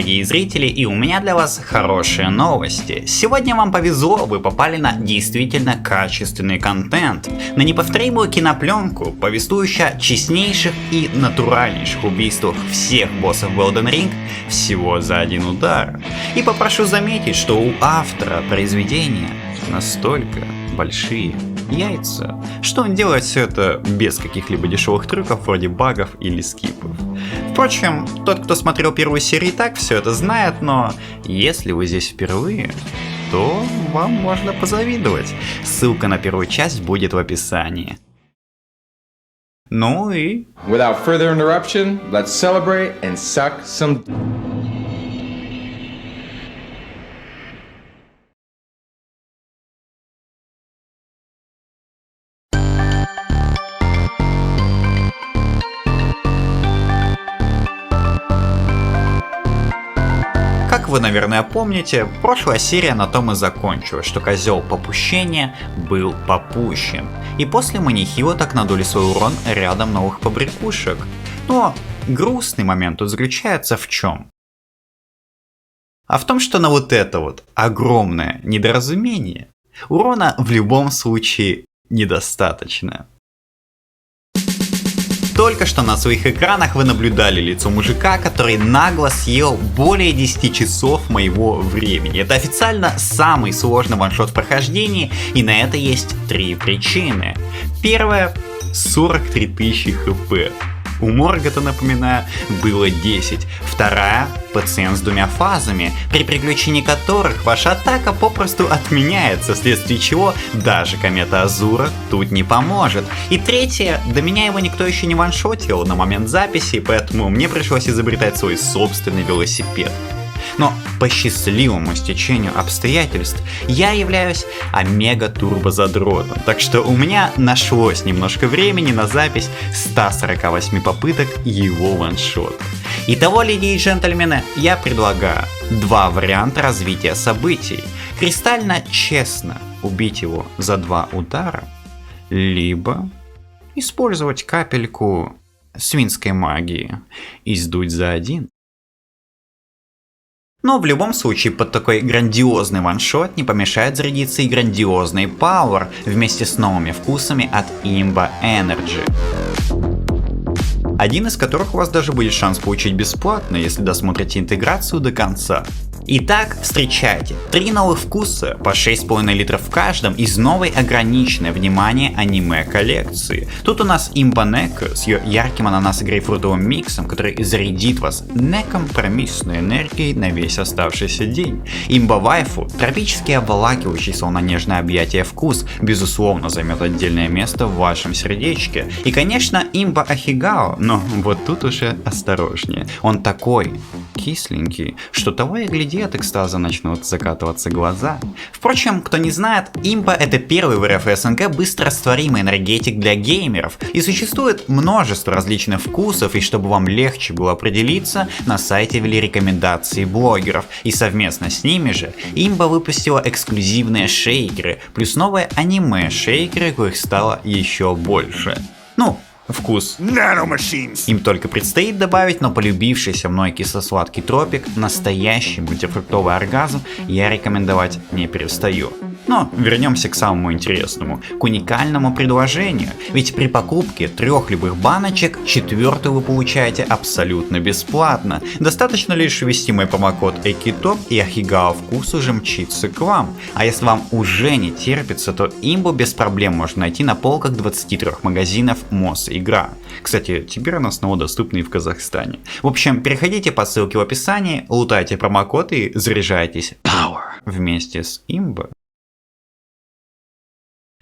дорогие зрители, и у меня для вас хорошие новости. Сегодня вам повезло, вы попали на действительно качественный контент, на неповторимую кинопленку, повествующую о честнейших и натуральнейших убийствах всех боссов в Elden Ring всего за один удар. И попрошу заметить, что у автора произведения настолько большие яйца, что он делает все это без каких-либо дешевых трюков вроде багов или скипов. Впрочем, тот, кто смотрел первую серию, и так все это знает, но если вы здесь впервые, то вам можно позавидовать. Ссылка на первую часть будет в описании. Ну и... Without further interruption, let's celebrate and suck some... Как вы, наверное, помните, прошлая серия на том и закончилась, что козел попущения был попущен. И после мы нехило так надули свой урон рядом новых побрякушек. Но грустный момент тут заключается в чем? А в том, что на вот это вот огромное недоразумение урона в любом случае недостаточно. Только что на своих экранах вы наблюдали лицо мужика, который нагло съел более 10 часов моего времени. Это официально самый сложный ваншот в прохождении, и на это есть 3 причины. Первая — 43 тысячи хп. У Моргота, напоминаю, было 10. Вторая — пациент с 2 фазами, при приключении которых ваша атака попросту отменяется, вследствие чего даже комета Азура тут не поможет. И третья — до меня его никто еще не ваншотил на момент записи, поэтому мне пришлось изобретать свой собственный велосипед. Но по счастливому стечению обстоятельств я являюсь омега-турбо-задротом, так что у меня нашлось немножко времени на запись 148 попыток его ваншота. Итого, леди и джентльмены, я предлагаю 2 варианта развития событий. Кристально честно убить его за 2 удара, либо использовать капельку свинской магии и сдуть за 1. Но в любом случае под такой грандиозный ваншот не помешает зарядиться и грандиозный пауэр вместе с новыми вкусами от Imba Energy. Один из которых у вас даже будет шанс получить бесплатно, если досмотрите интеграцию до конца. Итак, встречайте 3 новых вкуса по 6,5 литров в каждом из новой ограниченной, внимание, аниме коллекции. Тут у нас Imba Neko с ее ярким ананасо-грейпфрутовым миксом, который зарядит вас некомпромиссной энергией на весь оставшийся день. Imba Waifu, тропически обволакивающий солнечно-нежное объятие вкус, безусловно займет отдельное место в вашем сердечке. И конечно Imba Ahegao, но вот тут уже осторожнее. Он такой кисленький, что того и гляди, от экстаза начнут закатываться глаза. Впрочем, кто не знает, Imba — это первый в РФ и СНГ быстрорастворимый энергетик для геймеров, и существует множество различных вкусов, и чтобы вам легче было определиться, на сайте ввели рекомендации блогеров, и совместно с ними же Imba выпустила эксклюзивные шейкеры, плюс новые аниме-шейкеры, коих стало еще больше. Ну, вкус им только предстоит добавить, но полюбившийся мной кисло-сладкий тропик, настоящий мультифруктовый оргазм, я рекомендовать не перестаю. Но вернемся к самому интересному, к уникальному предложению, ведь при покупке 3 любых баночек 4-ю вы получаете абсолютно бесплатно. Достаточно лишь ввести мой промокод EKITOP, и Ahegao вкус уже мчится к вам. А если вам уже не терпится, то Imbu без проблем можно найти на полках 23 магазинов МОС Игра. Кстати, теперь она снова доступна и в Казахстане. В общем, переходите по ссылке в описании, лутайте промокод и заряжайтесь вместе с Imba.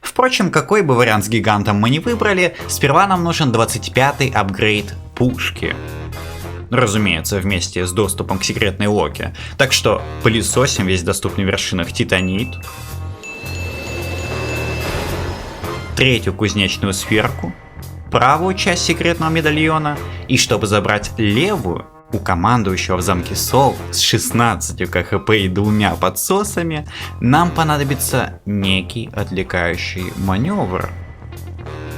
Впрочем, какой бы вариант с гигантом мы не выбрали, сперва нам нужен 25-й апгрейд пушки. Разумеется, вместе с доступом к секретной локе. Так что пылесосим весь доступный в вершинах титанит, 3-ю кузнечную сферку, правую часть секретного медальона, и чтобы забрать левую, у командующего в замке Сол с 16 КХП и 2 подсосами нам понадобится некий отвлекающий маневр.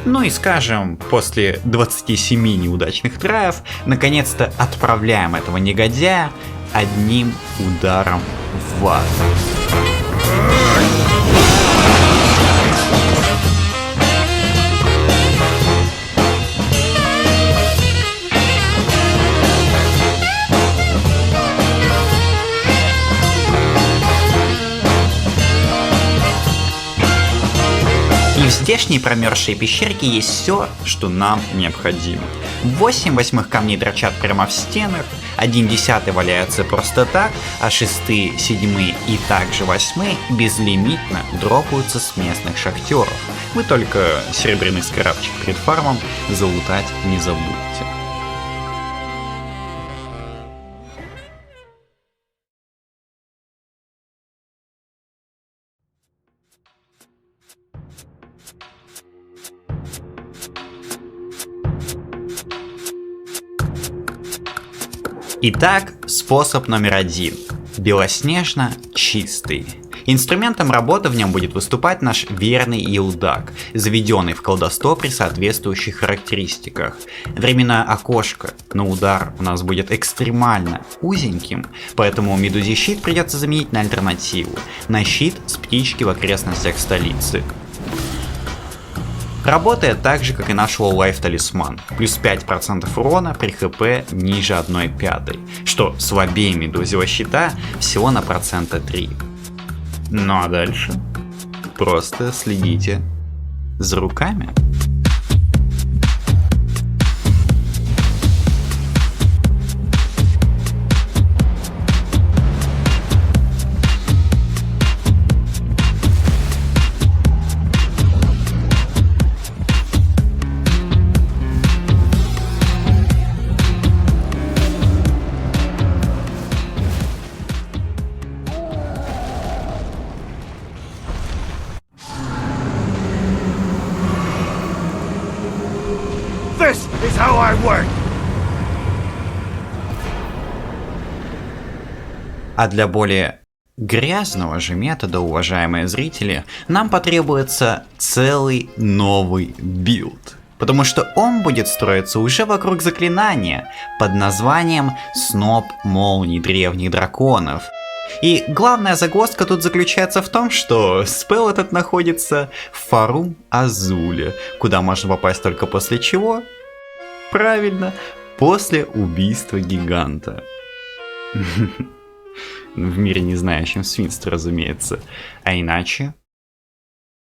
Ну и скажем, после 27 неудачных траев, наконец-то отправляем этого негодяя одним ударом в ад. И в здешней промерзшей пещерке есть все, что нам необходимо. 8/8 камней торчат прямо в стенах, 1/10 валяется просто так, а 6, 7 и также 8 безлимитно дропаются с местных шахтеров. Вы только серебряный скрабчик перед фармом залутать не забудьте. Итак, способ номер 1. Белоснежно чистый. Инструментом работы в нем будет выступать наш верный елдак, заведенный в колдостол при соответствующих характеристиках. Временное окошко на удар у нас будет экстремально узеньким, поэтому медузе щит придется заменить на альтернативу, на щит с птички в окрестностях столицы. Работает так же, как и наш лоу-лайф талисман, плюс 5% урона при хп ниже 1/5, что слабее медузевого щита всего на 3%. Ну а дальше просто следите за руками. This is how I work! А для более грязного же метода, уважаемые зрители, нам потребуется целый новый билд. Потому что он будет строиться уже вокруг заклинания под названием «Сноп молний древних драконов». И главная загвоздка тут заключается в том, что спелл этот находится в Фарум Азуле, куда можно попасть только после чего? Правильно, после убийства гиганта. В мире не знающем свинства, разумеется. А иначе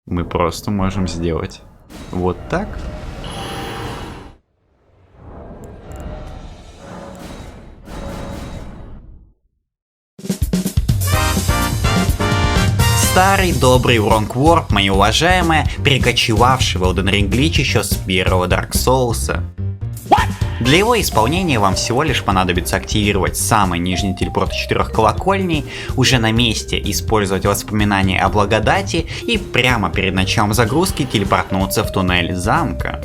мы просто можем сделать вот так. Старый добрый Wrongwarp, мои уважаемые, перекочевавший в Elden Ring глич еще с первого Dark Souls. Для его исполнения вам всего лишь понадобится активировать самый нижний телепорт 4 колокольней, уже на месте использовать воспоминания о благодати и прямо перед началом загрузки телепортнуться в туннель замка.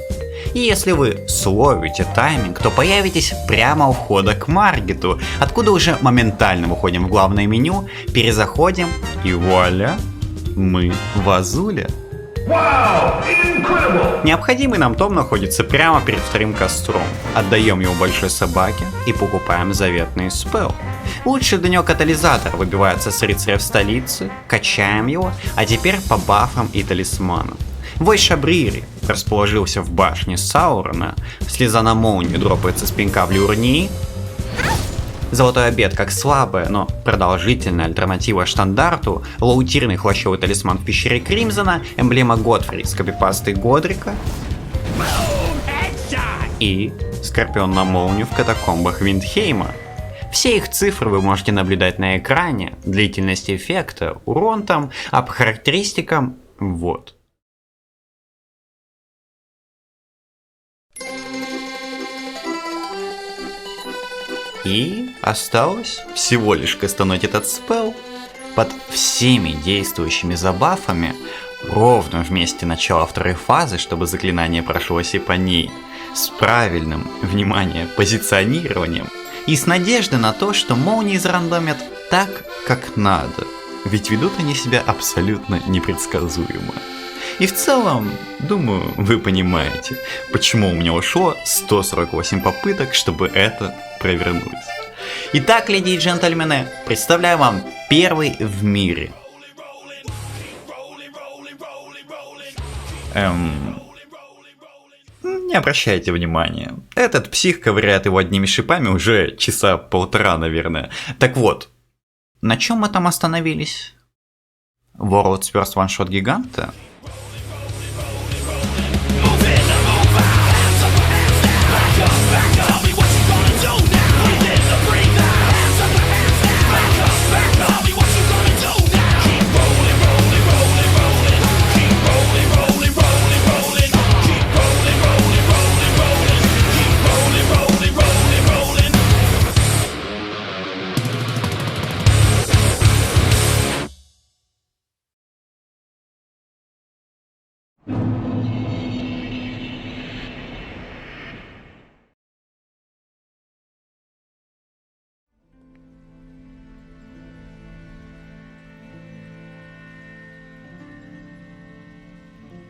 И если вы словите тайминг, то появитесь прямо у входа к Маргету, откуда уже моментально выходим в главное меню, перезаходим и вуаля, мы в Азуле. Wow! Incredible! Необходимый нам том находится прямо перед вторым костром. Отдаем его большой собаке и покупаем заветный спелл. Лучший для него катализатор выбивается с рыцаря в столице, качаем его, а теперь по бафам и талисманам. Вой Шабрири расположился в башне Саурона, слеза на молнию дропается с пинка в Люрнии. Золотой обед как слабая, но продолжительная альтернатива штандарту, лоутирный хвощевый талисман в пещере Кримзона, эмблема Годфри с копипастой Годрика и скорпион на молнию в катакомбах Виндхейма. Все их цифры вы можете наблюдать на экране, длительность эффекта, урон там, а по характеристикам вот. И осталось всего лишь кастануть этот спелл под всеми действующими забафами ровно в месте начала второй фазы, чтобы заклинание прошлось и по ней с правильным, внимание, позиционированием и с надеждой на то, что молнии зарандомят так, как надо, ведь ведут они себя абсолютно непредсказуемо. И в целом, думаю, вы понимаете, почему у меня ушло 148 попыток, чтобы это провернуть. Итак, леди и джентльмены, представляю вам первый в мире. Не обращайте внимания. Этот псих ковыряет его одними шипами уже часа полтора, наверное. Так вот, на чем мы там остановились? World's First One Shot гиганта?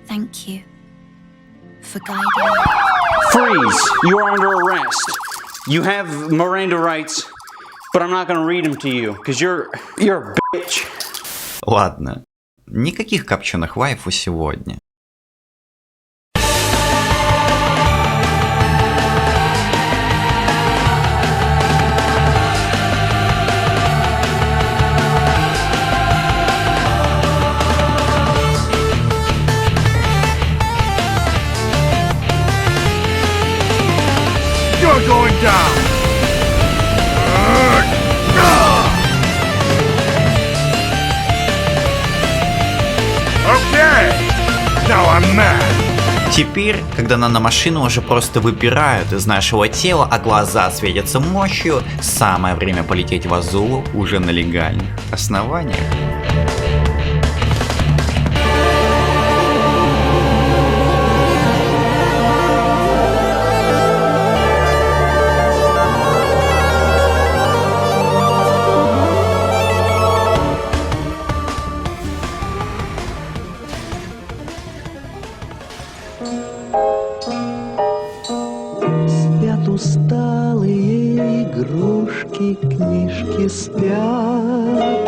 Thank you for guiding me. Freeze! You are under arrest. You have Miranda rights, but I'm not gonna read them to you, because you're a bitch. Ладно, никаких копченых вайфу сегодня. You're going down! Okay! Now I'm mad! Теперь, когда наномашины уже просто выпирают из нашего тела, а глаза светятся мощью, самое время полететь в Азулу уже на легальных основаниях. Спят усталые игрушки, книжки спят.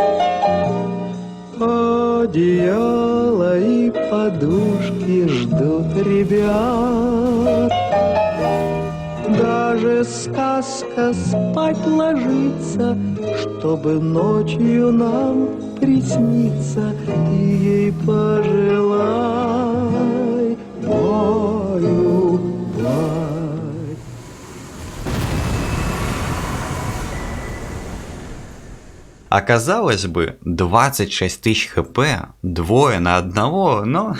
Одеяло и подушки ждут ребят. Даже сказка спать ложится, чтобы ночью нам присниться. Ты ей пожелай, баю, бай. Оказалось бы, 26 тысяч хп, двое на одного, но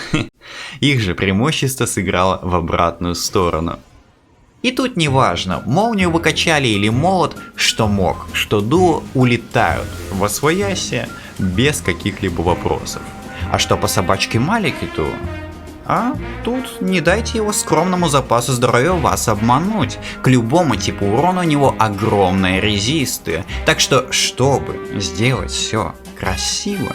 их же преимущество сыграло в обратную сторону. И тут неважно, молнию выкачали или молот, что мог, что дуо улетают восвояси без каких-либо вопросов. А что по собачке Малики, то... А тут не дайте его скромному запасу здоровья вас обмануть. К любому типу урона у него огромные резисты. Так что, чтобы сделать все красиво,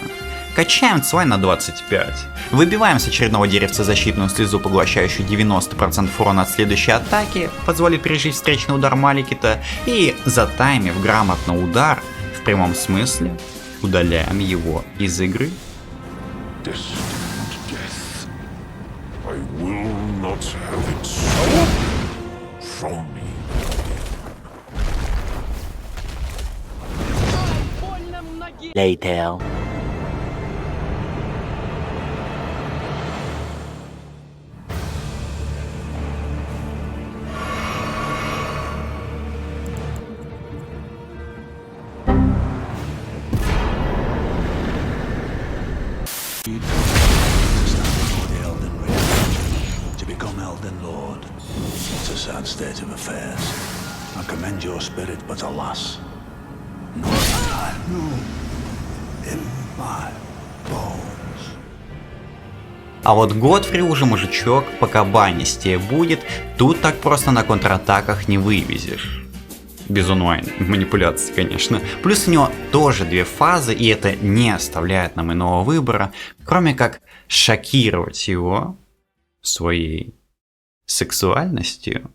качаем цвай на 25. Выбиваем с очередного деревца защитную слезу, поглощающую 90% урона от следующей атаки, позволит пережить встречный удар Маликита, и затаймив грамотно удар, в прямом смысле, удаляем его из игры. I will not have it stolen from me. Later. To become Elden Lord. It's a sad state of affairs. I commend your spirit, but alas, no time, no, in my bones. А вот Годфри уже мужичок по кабанистее будет, тут так просто на контратаках не вывезешь. Без онлайн манипуляций, конечно. Плюс у него тоже две фазы, и это не оставляет нам иного выбора, кроме как шокировать его своей сексуальностью.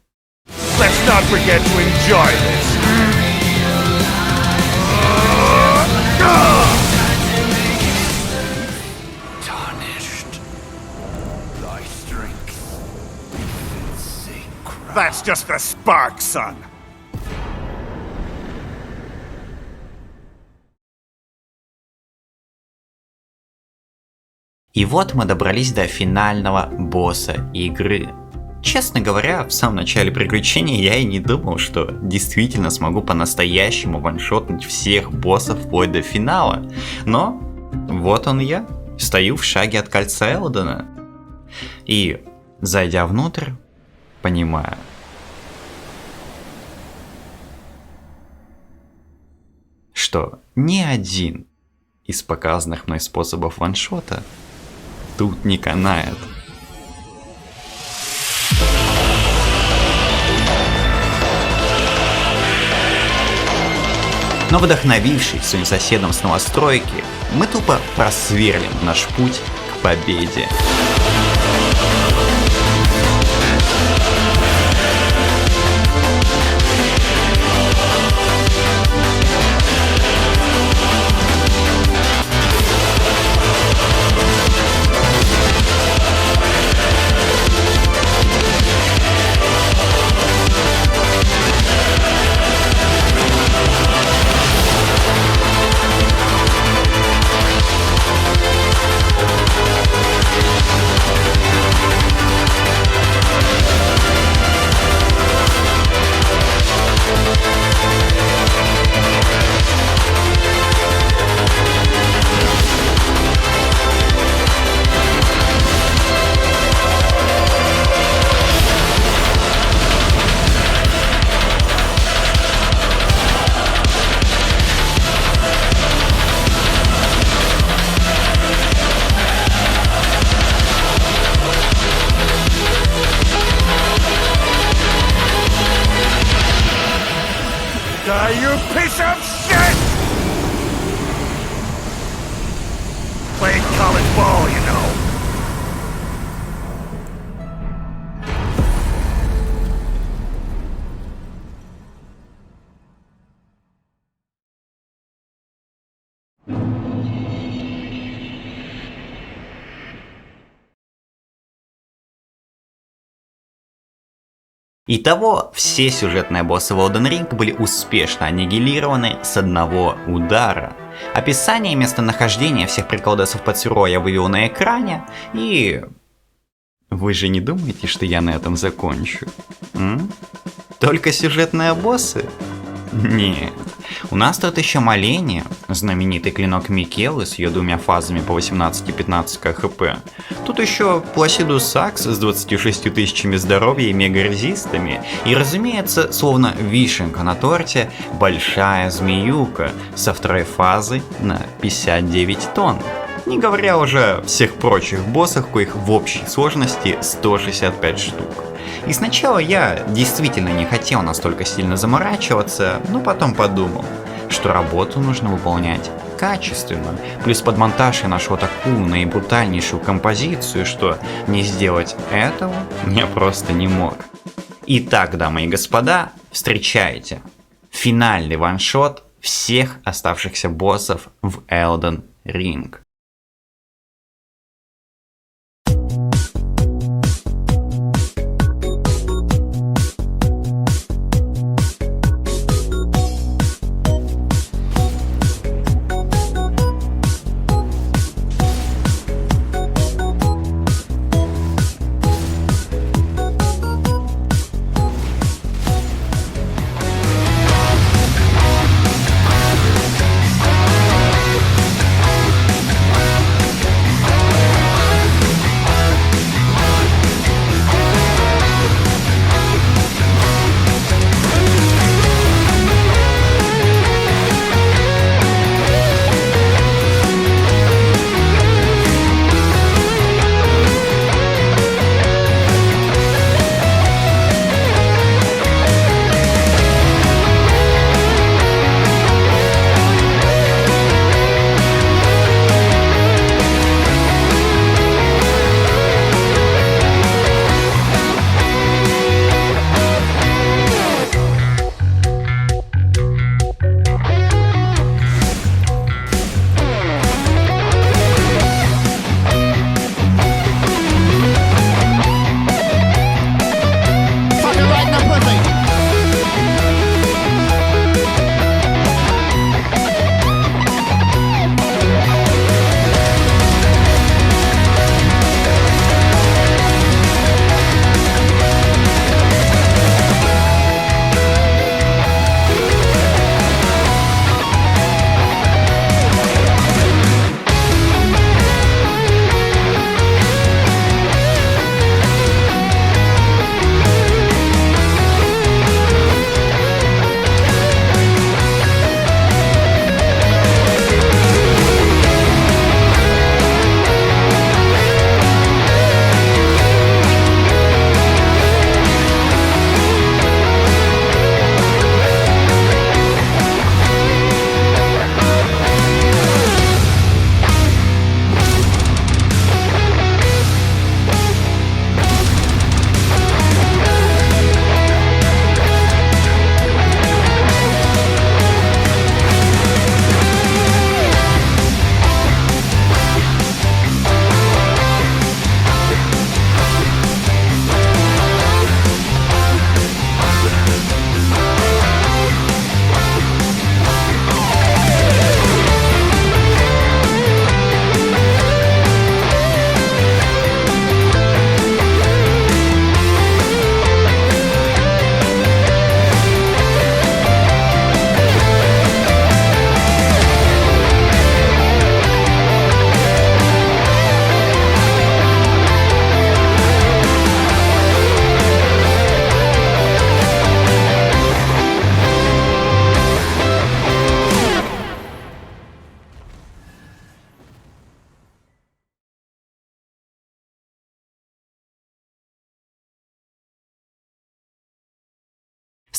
Let's not forget to enjoy this. that's just the spark, son. И вот мы добрались до финального босса игры. Честно говоря, в самом начале приключений я и не думал, что действительно смогу по-настоящему ваншотнуть всех боссов вплоть до финала. Но вот он я, стою в шаге от кольца Элдена. И, зайдя внутрь, понимаю. Что ни один из показанных мной способов ваншота тут не канает. Но вдохновившись своим соседом с новостройки, мы тупо просверлим наш путь к победе. Die, you piece of shit! Playing college ball, you know. Итого, все сюжетные боссы в Elden Ring были успешно аннигилированы с одного удара. Описание и местонахождение всех приколдесов под Сюро я вывел на экране, и... Вы же не думаете, что я на этом закончу? Только сюжетные боссы? Нет. У нас тут еще Маления, знаменитый клинок Микелы с ее двумя фазами по 18 и 15 КХП. Тут еще Пласидус Сакс с 26 тысячами здоровья и мега-резистами. И, разумеется, словно вишенка на торте, большая змеюка со второй фазой на 59 тонн. Не говоря уже о всех прочих боссах, коих в общей сложности 165 штук. И сначала я действительно не хотел настолько сильно заморачиваться, но потом подумал, что работу нужно выполнять качественно. Плюс под монтаж я нашел такую наибрутальнейшую композицию, что не сделать этого я просто не мог. Итак, дамы и господа, встречайте финальный ваншот всех оставшихся боссов в Elden Ring.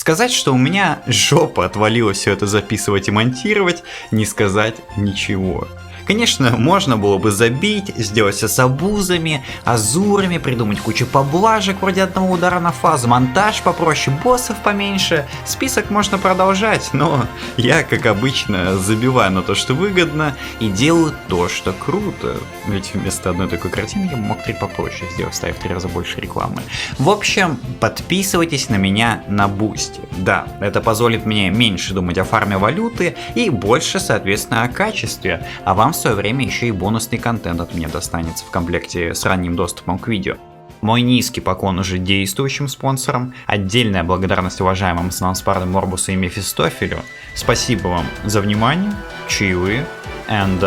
Сказать, что у меня жопа отвалилась все это записывать и монтировать, не сказать ничего. Конечно, можно было бы забить, сделать все с абузами, азурами, придумать кучу поблажек вроде одного удара на фазу, монтаж попроще, боссов поменьше, список можно продолжать, но я, как обычно, забиваю на то, что выгодно, и делаю то, что круто. Ведь вместо одной такой картины я мог 3 попроще сделать, ставив 3 раза больше рекламы. В общем, подписывайтесь на меня на Boosty. Да, это позволит мне меньше думать о фарме валюты и больше, соответственно, о качестве, а вам в свое время еще и бонусный контент от меня достанется в комплекте с ранним доступом к видео. Мой низкий поклон уже действующим спонсорам, отдельная благодарность уважаемым Санспарду, Морбусу и Мефистофелю. Спасибо вам за внимание, чаевые, and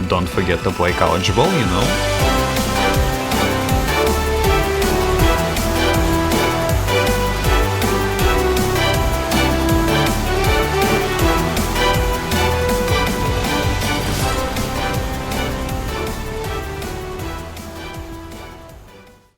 don't forget to play college ball, you know.